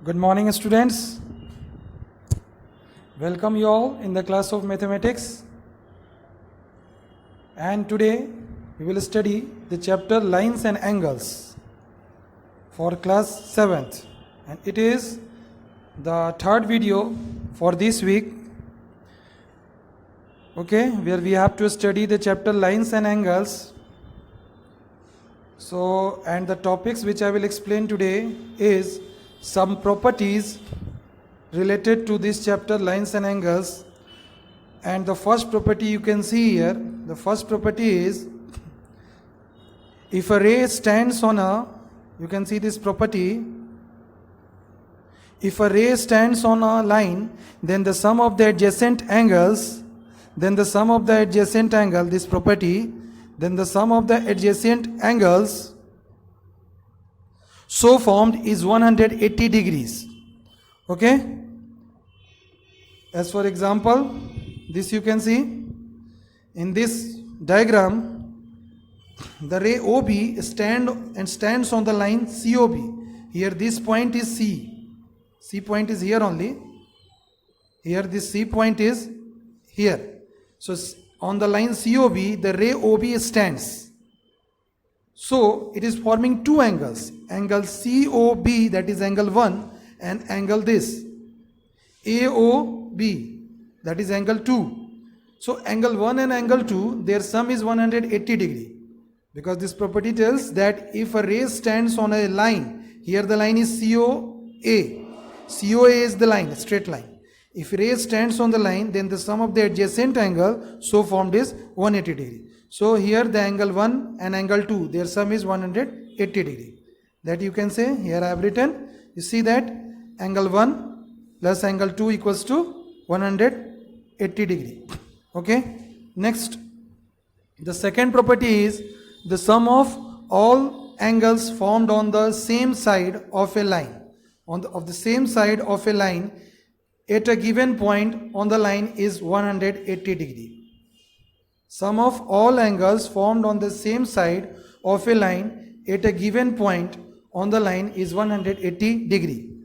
Good morning, students. Welcome you all in the class of mathematics. And today we will study the chapter lines and angles for class 7th. And it is the third video for this week. Okay, where we have to study the chapter lines and angles. So, and the topics which I will explain today is some properties related to this chapter lines and angles. And the first property you can see here, the first property is if a ray stands on a, you can see this property, if a ray stands on a line, then the sum of the adjacent angles, this property, then the sum of the adjacent angles so formed is 180 degrees. Okay? As for example, this you can see in this diagram, the ray OB stands on the line COB. Here this point is C. C point is here only. Here this C point is here. So on the line COB, the ray OB stands. So it is forming two angles, angle COB, that is angle 1, and angle this AOB, that is angle 2. So angle 1 and angle 2, their sum is 180 degree, because this property tells that if a ray stands on a line, here the line is COA. COA is the line, straight line. If a ray stands on the line, then the sum of the adjacent angle so formed is 180 degree. So here the angle 1 and angle 2, their sum is 180 degree. That you can say, here I have written, you see that angle 1 plus angle 2 equals to 180 degree. Okay. Next, the second property is the sum of all angles formed on the same side of a line. Of the same side of a line at a given point on the line is 180 degree. Sum of all angles formed on the same side of a line at a given point on the line is 180 degree.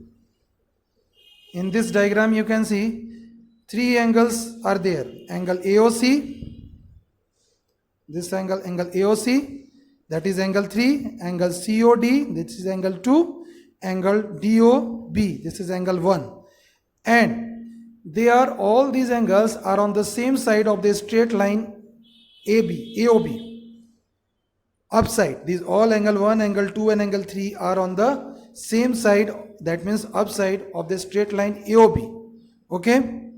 In this diagram you can see three angles are there. Angle AOC, this angle AOC, that is angle 3, angle COD, this is angle 2, angle DOB, this is angle 1. And all these angles are on the same side of the straight line AOB. Upside, these all angle 1, angle 2 and angle 3 are on the same side, that means upside of the straight line AOB. Okay?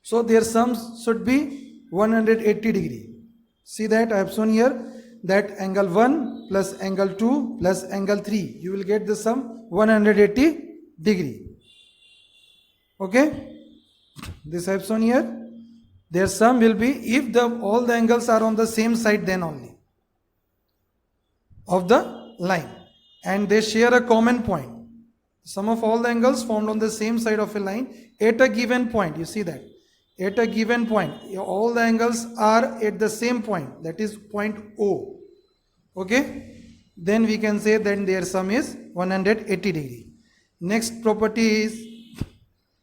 So their sums should be 180 degree. See that I have shown here that angle 1 plus angle 2 plus angle 3, you will get the sum 180 degree. Okay? This I have shown here. Their sum will be if all the angles are on the same side, then only of the line, and they share a common point. Sum of all the angles formed on the same side of a line at a given point. You see that at a given point, all the angles are at the same point, that is point O. Okay, then we can say that their sum is 180 degree. Next property is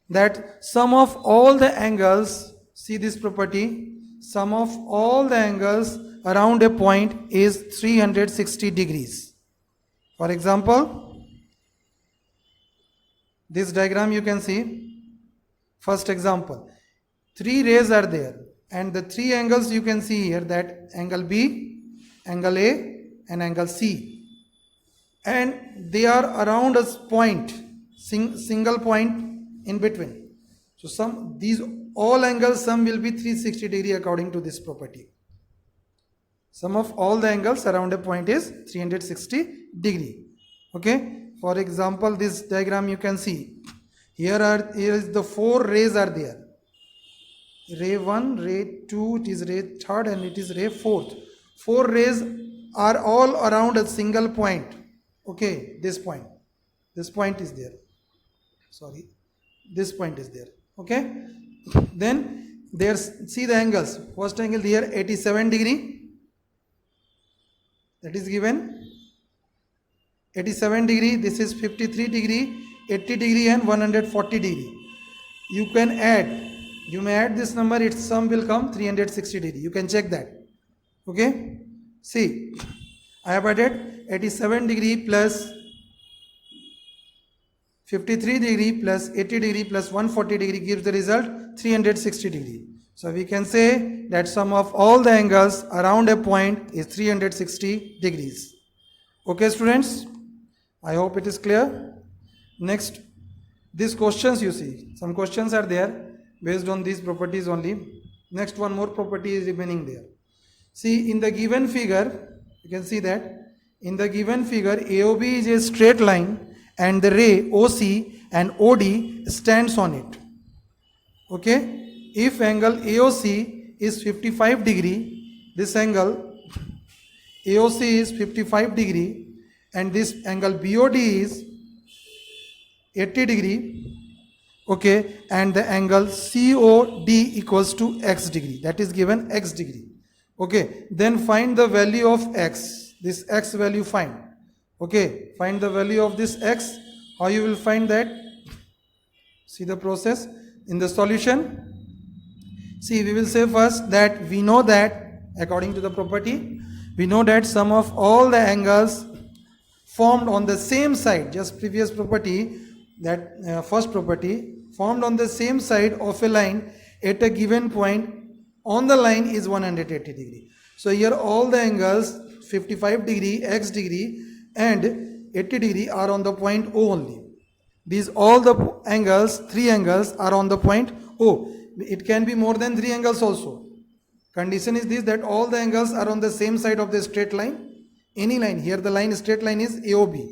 that sum of all the angles, see this property, sum of all the angles around a point is 360 degrees. For example, this diagram you can see, first example, three rays are there and the three angles you can see here, that angle B, angle A and angle C, and they are around a point, single point in between. So these all angles sum will be 360 degree according to this property. Sum of all the angles around a point is 360 degree. Okay. For example, this diagram you can see. Here is the four rays are there. Ray 1, ray 2, it is ray 3rd and it is ray 4th. Four rays are all around a single point. Okay, this point. This point is there. Sorry. This point is there. Okay. Then see the angles. First angle here 87 degree. That is given 87 degree. This is 53 degree. 80 degree and 140 degree. You may add this number, its sum will come 360 degree. You can check that. Okay, see, I have added 87 degree plus 53 degree plus 80 degree plus 140 degree gives the result 360 degree. So we can say that sum of all the angles around a point is 360 degrees. Okay students, I hope it is clear. Next, these questions, you see, some questions are there based on these properties only. Next, one more property is remaining there. See, in the given figure, you can see that in the given figure, AOB is a straight line and the ray OC and OD stands on it. Okay, if angle AOC is 55 degree, this angle AOC is 55 degree and this angle BOD is 80 degree, okay, and the angle COD equals to x degree, that is given x degree. Okay, then find the value of x, this x value find. Okay, find the value of this x. How you will find that? See the process in the solution. See, we will say first that we know that according to the property, we know that sum of all the angles formed on the same side, just previous property, that first property, formed on the same side of a line at a given point on the line is 180 degree. So here all the angles 55 degree, x degree and 80 degree are on the point O only. These all the angles, three angles are on the point O. It can be more than three angles also. Condition is this, that all the angles are on the same side of the straight line. Any line, here the line, straight line is AOB.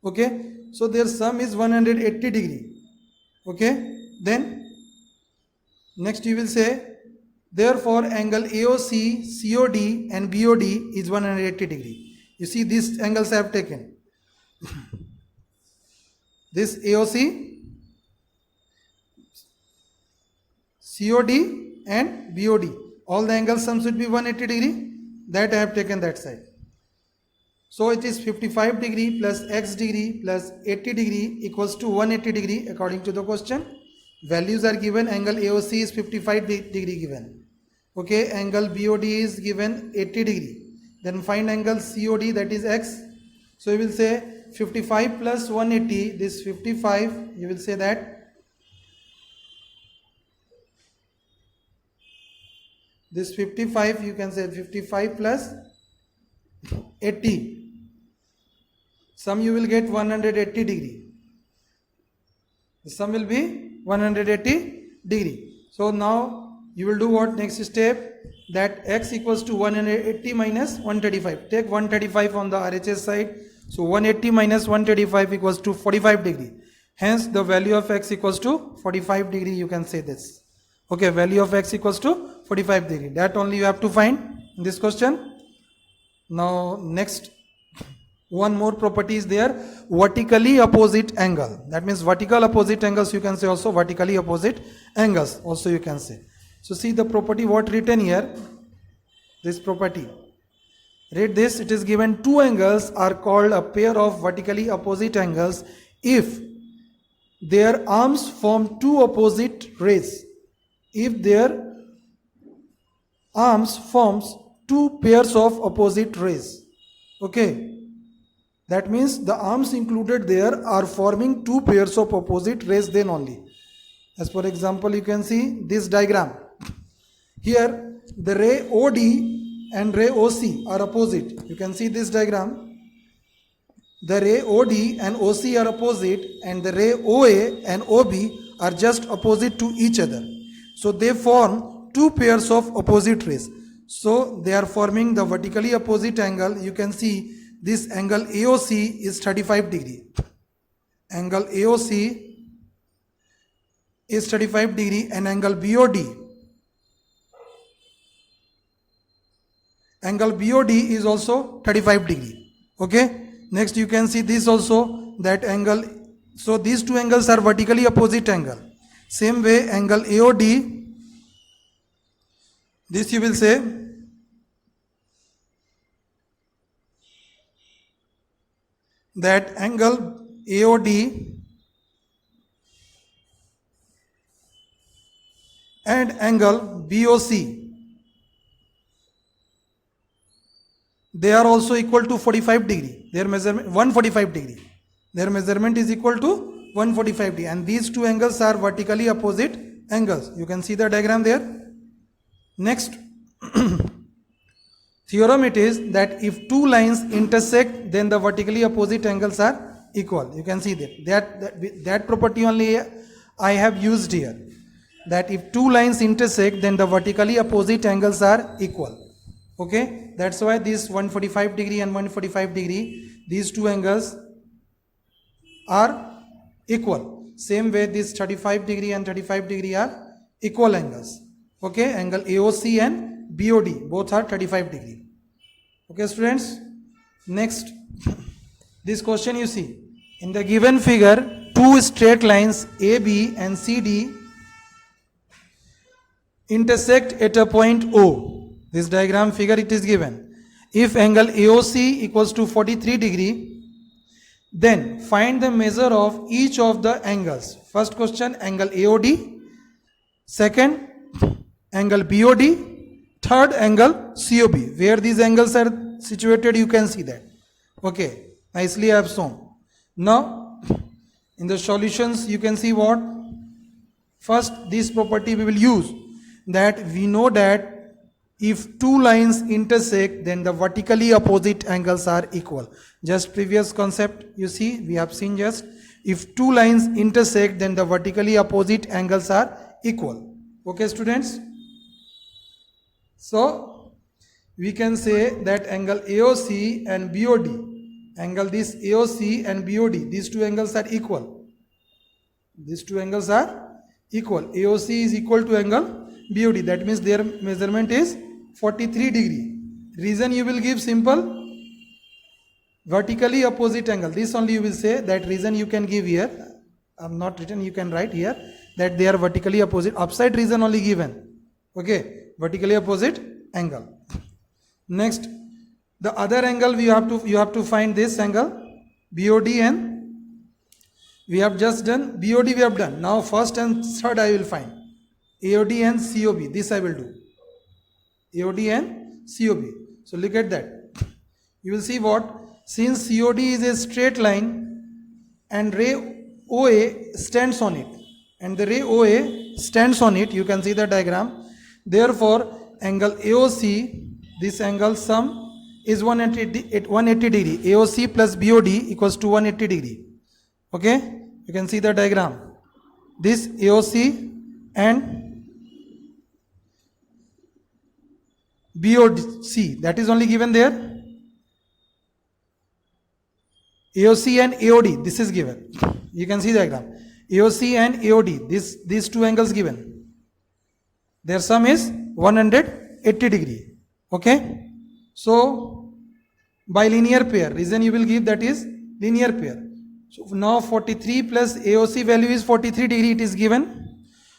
Okay, so their sum is 180 degree. Okay, then next you will say, therefore angle AOC, COD and BOD is 180 degree. You see these angles I have taken. This AOC, COD and BOD, all the angle sum should be 180 degree, that I have taken that side. So it is 55 degree plus x degree plus 80 degree equals to 180 degree according to the question. Values are given, angle AOC is 55 degree given. Okay, angle BOD is given 80 degree. Then find angle COD, that is x. So you will say 55 plus 180, this 55, you will say that this 55, you can say 55 plus 80. Sum you will get 180 degree. The sum will be 180 degree. So now you will do what? Next step, that x equals to 180 minus 135. Take 135 on the RHS side. So 180 minus 135 equals to 45 degree. Hence the value of x equals to 45 degree, you can say this. Okay, value of x equals to 45 degree. That only you have to find in this question. Now next, one more property is there, vertically opposite angle. That means vertical opposite angles, you can say also vertically opposite angles also you can say. So see the property what written here, this property. Read this, it is given two angles are called a pair of vertically opposite angles if their arms form two opposite rays. If their arms forms two pairs of opposite rays. Okay, that means the arms included there are forming two pairs of opposite rays then only. As for example, you can see this diagram. Here the ray OD and ray OC are opposite. You can see this diagram. The ray OD and OC are opposite and the ray OA and OB are just opposite to each other. So they form two pairs of opposite rays. So they are forming the vertically opposite angle. You can see this angle AOC is 35 degree. Angle AOC is 35 degree and angle BOD. Angle BOD is also 35 degree. Okay. Next you can see this also, that angle. So these two angles are vertically opposite angle. Same way angle AOD, this you will say that angle AOD and angle BOC, they are also equal to 45 degree. Their measurement 145 degree. Their measurement is equal to 145 degree, and these two angles are vertically opposite angles. You can see the diagram there. Next theorem it is that if two lines intersect, then the vertically opposite angles are equal. You can see that property only I have used here, that if two lines intersect, then the vertically opposite angles are equal. Okay, that's why this 145 degree and 145 degree, these two angles are equal. Same way this 35 degree and 35 degree are equal angles. Okay, angle AOC and BOD both are 35 degree. Okay students, next this question you see, in the given figure two straight lines AB and CD intersect at a point O. This diagram figure it is given. If angle AOC equals to 43 degree, then find the measure of each of the angles. First question, angle AOD. Second, angle BOD. Third, angle COB. Where these angles are situated, you can see that. Okay, nicely I have shown. Now, in the solutions, you can see what? First, this property we will use, that we know that if two lines intersect, then the vertically opposite angles are equal. Just previous concept you see, we have seen just, if two lines intersect, then the vertically opposite angles are equal. Okay students, so we can say that angle AOC and BOD, angle this AOC and BOD, these two angles are equal. These two angles are equal. AOC is equal to angle BOD, that means their measurement is 43 degree. Reason you will give simple, vertically opposite angle. This only you will say, that reason you can give here. I am not written, you can write here that they are vertically opposite. Upside reason only given. Okay, vertically opposite angle. Next, the other angle you have to find this angle BOD, and we have just done BOD, we have done. Now first and third I will find AOD and COB. This I will do. AOD and COB. So look at that. You will see what? Since COD is a straight line and ray OA stands on it, and the ray OA stands on it, you can see the diagram. Therefore, angle AOC, this angle sum is 180 degree. AOC plus BOD equals to 180 degree. Okay, you can see the diagram. This AOC and BOC, that is only given there. AOC and AOD, this is given. You can see the diagram. AOC and AOD, these two angles given. Their sum is 180 degree. Okay. So by linear pair, reason you will give, that is linear pair. So now 43 plus AOC value is 43 degree, it is given.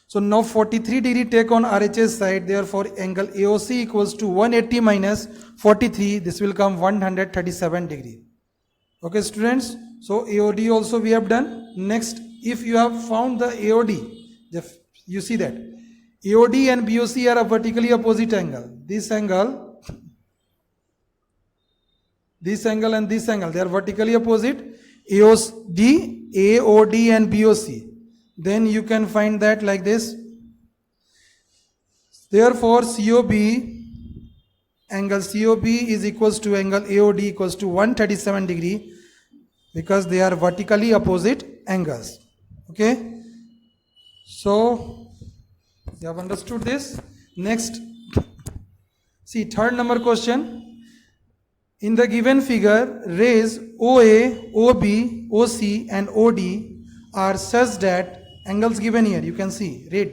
So now 43 degree take on RHS side, therefore angle AOC equals to 180 minus 43, this will come 137 degree. Okay students, so AOD also we have done. Next, if you have found the AOD, you see that AOD and BOC are a vertically opposite angle. This angle and this angle, they are vertically opposite. AOD and BOC. Then you can find that like this. Therefore, angle COB is equals to angle AOD equals to 137 degree, because they are vertically opposite angles. Okay. So you have understood this. Next, see third number question. In the given figure, rays OA, OB, OC and OD are such that angles given here, you can see red,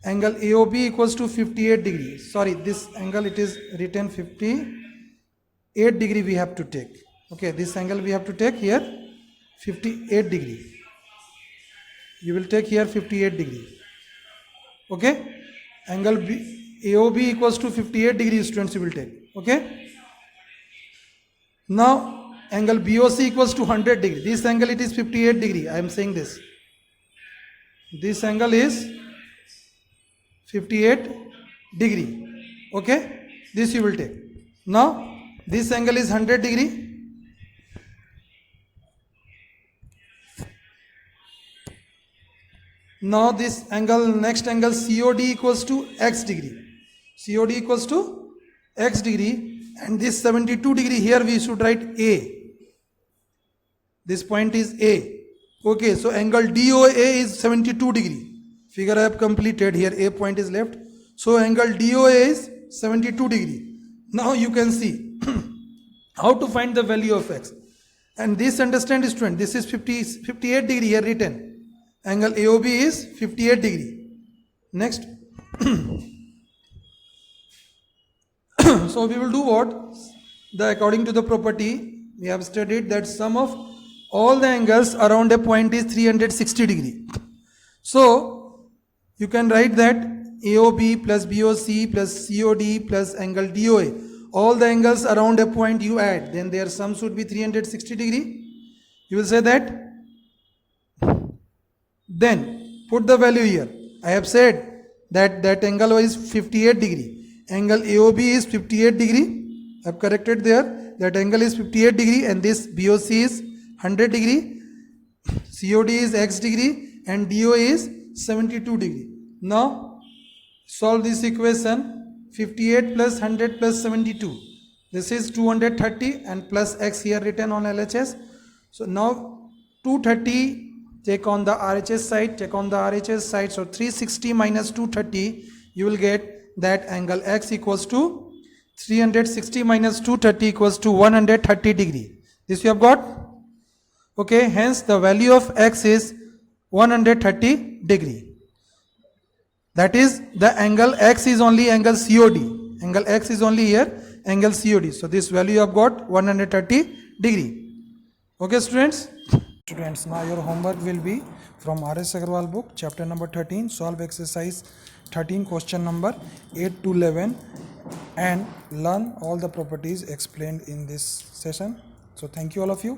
angle AOB equals to 58 degrees. Sorry, this angle it is written 58 degree we have to take. Okay, this angle we have to take here 58 degree. You will take here 58 degree. Okay, angle AOB equals to 58 degrees, students, you will take. Okay. Now angle BOC equals to 100 degree. This angle it is 58 degree. I am saying this. This angle is 58 degree. Okay, this you will take. Now this angle is 100 degree. Now this angle, next angle COD equals to x degree. COD equals to x degree, and this 72 degree here we should write A. This point is A. Okay, so angle DOA is 72 degree. Figure I have completed. Here A point is left. So angle DOA is 72 degree. Now you can see how to find the value of x. And this, understand, student, this is 58 degree here written. Angle AOB is 58 degree. Next. So we will do what? According to the property, we have studied that sum of all the angles around a point is 360 degree. So you can write that AOB plus BOC plus COD plus angle DOA. All the angles around a point you add, then their sum should be 360 degree. You will say that. Then put the value here. I have said that angle is 58 degree. Angle AOB is 58 degree. I have corrected there. That angle is 58 degree and this BOC is 100 degree. COD is x degree and DOA is 72 degree. Now solve this equation. 58 plus 100 plus 72. This is 230 and plus x here written on LHS. So now 230 take on the RHS side, take on the RHS side. So 360 minus 230, you will get that angle x equals to 360 minus 230 equals to 130 degree. This you have got. Okay, hence the value of x is 130 degree. That is, the angle x is only angle COD. Angle x is only here angle COD. So this value you have got 130 degree. Okay, students. Students, now your homework will be from R.S. Agarwal book, chapter number 13, solve exercise 13, question number 8 to 11 and learn all the properties explained in this session. So thank you all of you.